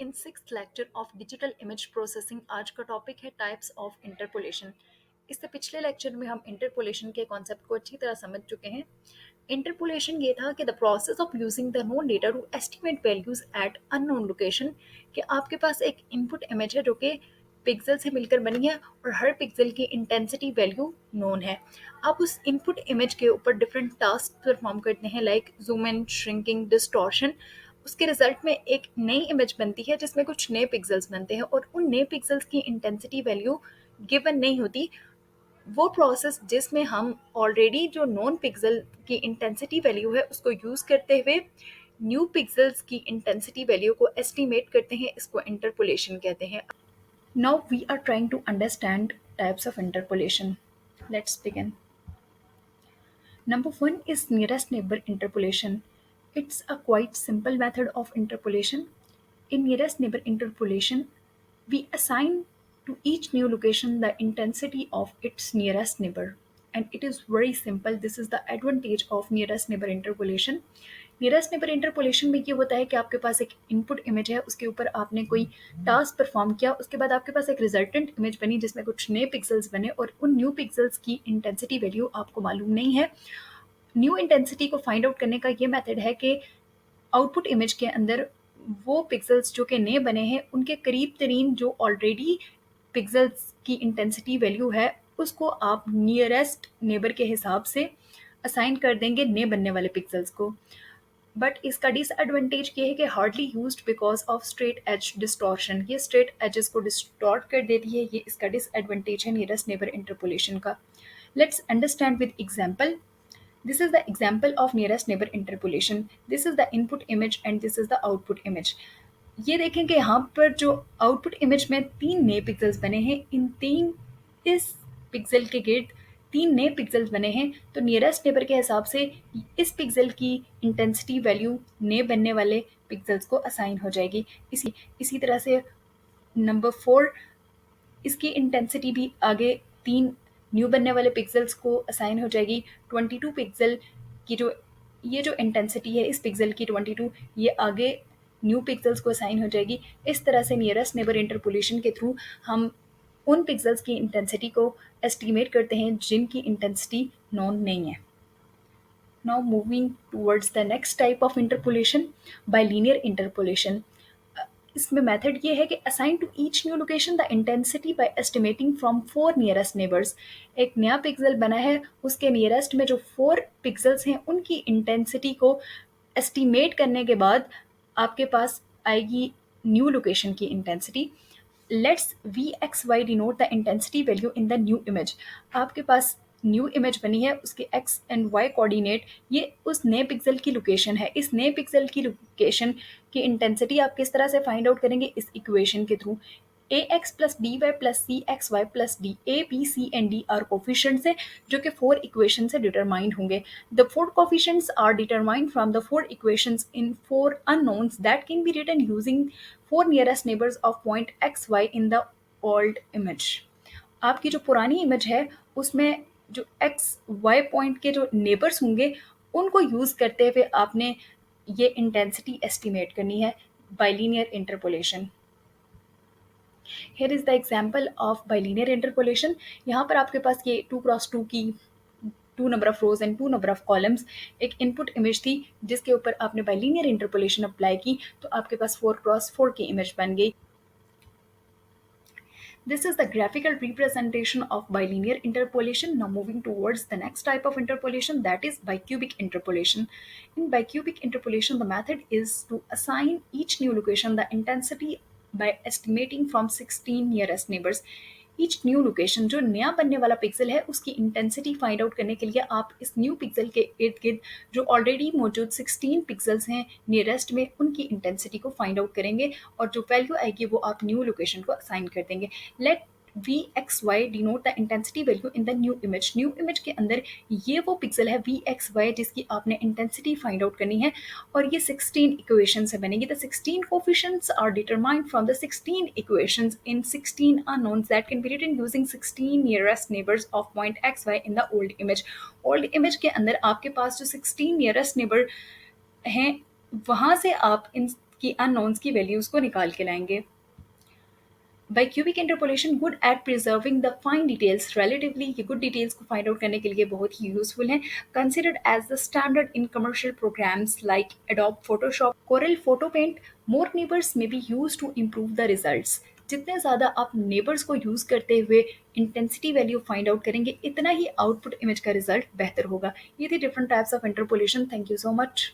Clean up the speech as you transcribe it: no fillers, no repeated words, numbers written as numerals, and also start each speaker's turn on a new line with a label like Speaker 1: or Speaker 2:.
Speaker 1: In six lecture of digital image processing आज का topic है टाइप्स ऑफ इंटरपोलेशन। इससे पिछले लेक्चर में हम इंटरपोलेशन के कॉन्सेप्ट को अच्छी तरह समझ चुके हैं। इंटरपोलेशन ये था कि the process of using the known data to estimate values at unknown location, कि आपके पास एक इनपुट इमेज है जो कि पिक्सल से मिलकर बनी है और हर पिक्सल की इंटेंसिटी वैल्यू नोन है। आप उस इनपुट इमेज के ऊपर डिफरेंट टास्क परफॉर्म करते हैं, like zoom in, shrinking, distortion. उसके रिजल्ट में एक नई इमेज बनती है जिसमें कुछ नए पिक्सेल्स बनते हैं और उन नए पिक्सेल्स की इंटेंसिटी वैल्यू गिवन नहीं होती। वो प्रोसेस जिसमें हम ऑलरेडी जो नॉन पिक्सल की इंटेंसिटी वैल्यू है उसको यूज़ करते हुए न्यू पिक्सेल्स की इंटेंसिटी वैल्यू को एस्टिमेट करते हैं, इसको इंटरपोलेशन कहते हैं। Now we are trying to understand types of interpolation. Let's begin. Number one is nearest neighbor interpolation. It's a quite simple method of interpolation. In nearest neighbor interpolation, we assign to each new location the intensity of its nearest neighbor. And it is very simple. This is the advantage of nearest neighbor interpolation. Nearest neighbour interpolation में ये होता है कि आपके पास एक input image है, उसके ऊपर आपने कोई टास्क परफॉर्म किया, उसके बाद आपके पास एक रिजल्टेंट इमेज बनी जिसमें कुछ नए पिक्सेल्स बने और उन न्यू पिक्सेल्स की इंटेंसिटी वैल्यू आपको मालूम नहीं है। न्यू इंटेंसिटी को फाइंड आउट करने का ये मेथड है कि आउटपुट इमेज के अंदर वो पिक्सेल्स जो कि नए बने हैं उनके करीब तरीन जो ऑलरेडी पिक्सेल्स की इंटेंसिटी वैल्यू है उसको आप नियरेस्ट नेबर के हिसाब से असाइन कर देंगे नए बनने वाले पिक्सेल्स को। बट इसका डिसएडवांटेज ये है कि hardly used because of straight edge distortion. ये स्ट्रेट एजेस को डिस्टॉर्ट कर देती है, ये इसका डिसएडवांटेज है नियरेस्ट नेबर इंटरपोलेशन का। Let's understand with example. This is the example of nearest neighbor interpolation. This is the input image and this is the output image. ये देखें कि यहाँ पर जो आउटपुट इमेज में तीन नए पिक्सेल्स बने हैं, इन तीन इस पिक्सल के गिर्द तीन नए पिक्सेल्स बने हैं, तो नियरेस्ट नेबर के हिसाब से इस पिक्सल की इंटेंसिटी वैल्यू नए बनने वाले पिक्सेल्स को असाइन हो जाएगी। इसी तरह से नंबर 4, इसकी इंटेंसिटी भी आगे तीन न्यू बनने वाले पिक्सेल्स को असाइन हो जाएगी। 22 पिक्सल की जो ये जो इंटेंसिटी है इस पिक्सल की 22, ये आगे न्यू पिक्सेल्स को असाइन हो जाएगी। इस तरह से नियरेस्ट नेबर इंटरपोलेशन के थ्रू हम उन पिक्सेल्स की इंटेंसिटी को एस्टिमेट करते हैं जिनकी इंटेंसिटी नॉन नहीं है। Now moving towards the next type of interpolation, bilinear interpolation. इसमें मेथड ये है कि assign to each new location the intensity by estimating from 4 nearest neighbours. एक नया पिक्सल बना है, उसके नियरेस्ट में जो 4 पिक्सल्स हैं उनकी इंटेंसिटी को एस्टिमेट करने के बाद आपके पास आएगी न्यू लोकेशन की intensity. Let's we X Y denote the intensity value in the new image. आपके पास न्यू इमेज बनी है, उसके एक्स एंड वाई कोऑर्डिनेट ये उस नए पिक्सल की लोकेशन है। इस नए पिक्सल की लोकेशन की इंटेंसिटी आप किस तरह से फाइंड आउट करेंगे? इस इक्वेशन के through. A X plus B Y plus C X Y plus D, A B C and D are coefficients है जो कि 4 इक्वेशन से डिटरमाइंड होंगे। The 4 coefficients are determined from the 4 equations in 4 unknowns that can be written using 4 nearest neighbours of point X Y in the old image. आपकी जो पुरानी image है उसमें जो एक्स वाई पॉइंट के जो नेबर्स होंगे उनको यूज़ करते हुए आपने ये इंटेंसिटी एस्टिमेट करनी है। Bilinear interpolation. Here is the example of bilinear interpolation. यहाँ पर आपके पास ये 2x2 की 2 number of rose and 2 number of columns एक इनपुट इमेज थी जिसके ऊपर आपने बाइलिनियर इंटरपोलेशन अप्लाई की तो आपके पास 4x4 की इमेज बन गई। This is the graphical representation of bilinear interpolation. Now moving towards the next type of interpolation, that is bicubic interpolation. In bicubic interpolation, the method is to assign each new location the intensity by estimating from 16 nearest neighbors. Each new location, जो नया बनने वाला pixel है उसकी intensity find out करने के लिए आप इस न्यू पिक्सल के इर्द गिर्द जो ऑलरेडी मौजूद 16 पिक्सल्स हैं नियरेस्ट में उनकी इंटेंसिटी को फाइंड आउट करेंगे और जो वैल्यू आएगी वो आप न्यू लोकेशन को असाइन कर देंगे। Let we X Y denote the intensity value in the new image. New image के अंदर ये वो पिक्सल है वी एक्स वाई जिसकी आपने इंटेंसिटी फाइंड आउट करनी है और ये 16 इक्वेशन से बनेगी। The 16 coefficients are determined from the 16 equations in 16 unknowns that can be written using 16 nearest neighbors of point x y in the old image. Old image के अंदर आपके पास जो 16 नियरेस्ट नेबर हैं वहाँ से आप इन कि अननोन्स की वैल्यूज़ को निकाल के लाएंगे. Bicubic interpolation good at preserving the fine details. Relatively ये गुड डिटेल्स को फाइंड आउट करने के लिए बहुत ही यूजफुल है. Considered as the standard in commercial programs like Adobe Photoshop, Corel photo paint. More neighbours में be use to improve the results. जितने ज़्यादा आप नेबर्स को यूज़ करते हुए इंटेंसिटी वैल्यू फाइंड आउट करेंगे, इतना ही आउटपुट इमेज का रिजल्ट बेहतर होगा. ये थी different types of interpolation. Thank you so much.